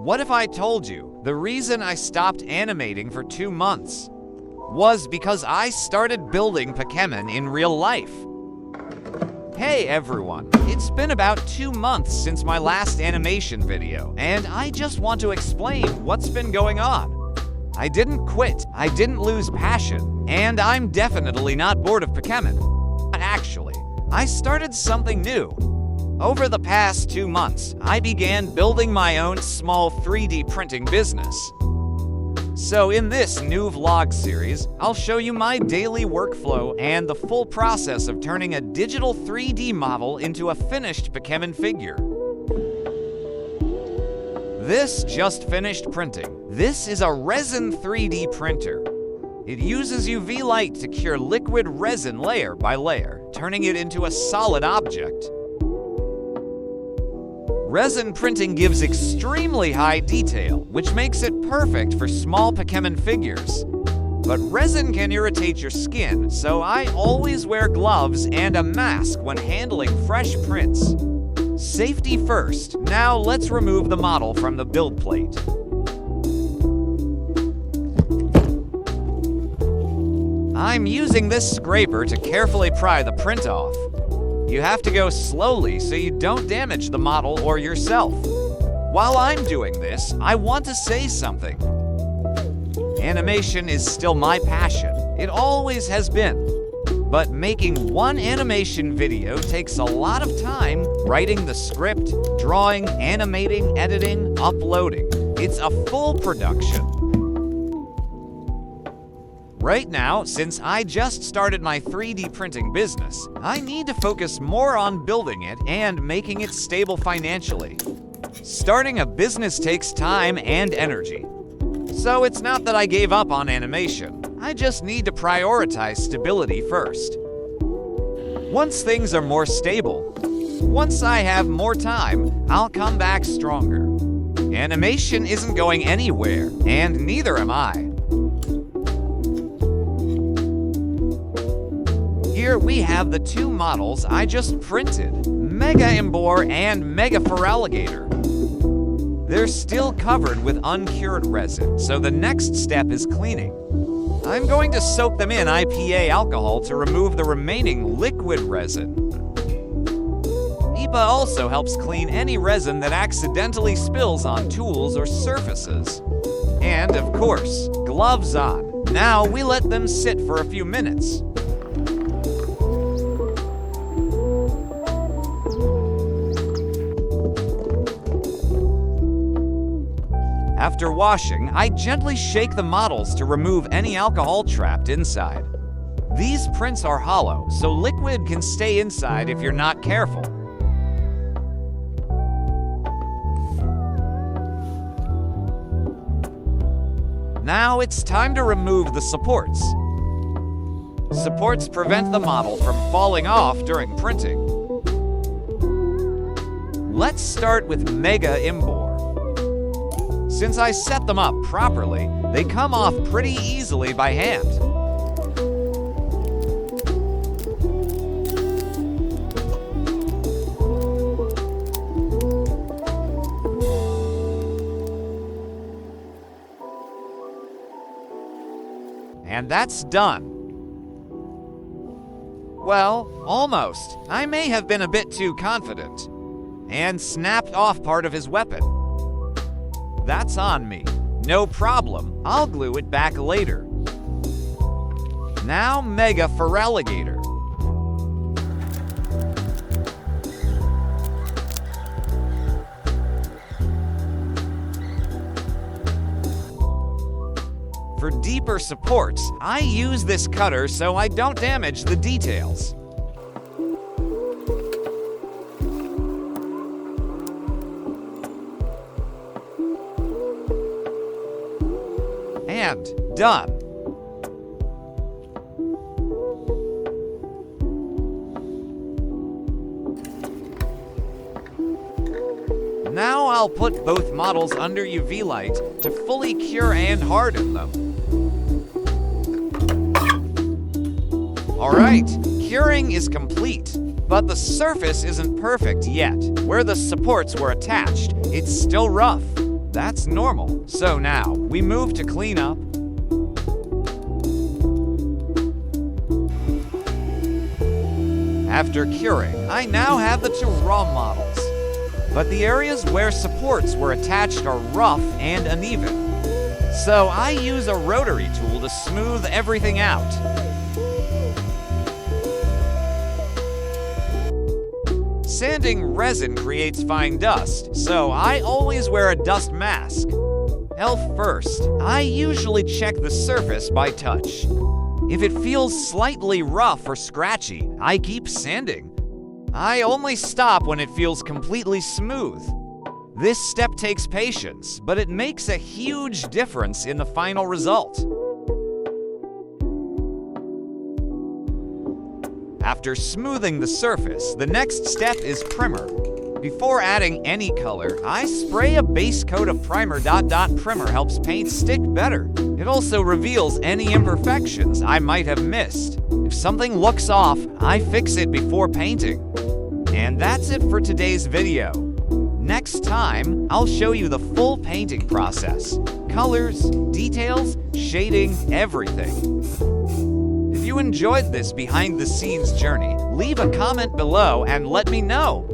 What if I told you the reason I stopped animating for 2 months was because I started building Pokémon in real life? Hey everyone, it's been about 2 months since my last animation video, and I just want to explain what's been going on. I didn't quit, I didn't lose passion, and I'm definitely not bored of Pokémon. Actually, I started something new. Over the past 2 months, I began building my own small 3D printing business. So in this new vlog series, I'll show you my daily workflow and the full process of turning a digital 3D model into a finished Pokémon figure. This just finished printing. This is a resin 3D printer. It uses UV light to cure liquid resin layer by layer, turning it into a solid object. Resin printing gives extremely high detail, which makes it perfect for small Pokémon figures. But resin can irritate your skin, so I always wear gloves and a mask when handling fresh prints. Safety first. Now let's remove the model from the build plate. I'm using this scraper to carefully pry the print off. You have to go slowly so you don't damage the model or yourself. While I'm doing this, I want to say something. Animation is still my passion. It always has been. But making one animation video takes a lot of time, writing the script, drawing, animating, editing, uploading. It's a full production. Right now, since I just started my 3D printing business, I need to focus more on building it and making it stable financially. Starting a business takes time and energy. So it's not that I gave up on animation. I just need to prioritize stability first. Once things are more stable, once I have more time, I'll come back stronger. Animation isn't going anywhere, and neither am I. Here we have the 2 models I just printed, Mega Embor and Mega Feraligatr. They're still covered with uncured resin, so the next step is cleaning. I'm going to soak them in IPA alcohol to remove the remaining liquid resin. IPA also helps clean any resin that accidentally spills on tools or surfaces. And of course, gloves on. Now we let them sit for a few minutes. After washing, I gently shake the models to remove any alcohol trapped inside. These prints are hollow, so liquid can stay inside if you're not careful. Now it's time to remove the supports. Supports prevent the model from falling off during printing. Let's start with Mega Embor. Since I set them up properly, they come off pretty easily by hand. And that's done. Well, almost. I may have been a bit too confident and snapped off part of his weapon. That's on me. No problem. I'll glue it back later. Now Mega Feraligatr. For deeper supports, I use this cutter so I don't damage the details. And done. Now I'll put both models under UV light to fully cure and harden them. Alright, curing is complete, but the surface isn't perfect yet. Where the supports were attached, it's still rough. That's normal. So now, we move to clean up. After curing, I now have the two raw models. But the areas where supports were attached are rough and uneven. So I use a rotary tool to smooth everything out. Sanding resin creates fine dust, so I always wear a dust mask. Health first, I usually check the surface by touch. If it feels slightly rough or scratchy, I keep sanding. I only stop when it feels completely smooth. This step takes patience, but it makes a huge difference in the final result. After smoothing the surface, the next step is primer. Before adding any color, I spray a base coat of primer. Primer helps paint stick better. It also reveals any imperfections I might have missed. If something looks off, I fix it before painting. And that's it for today's video. Next time, I'll show you the full painting process. Colors, details, shading, everything. If you enjoyed this behind-the-scenes journey, leave a comment below and let me know.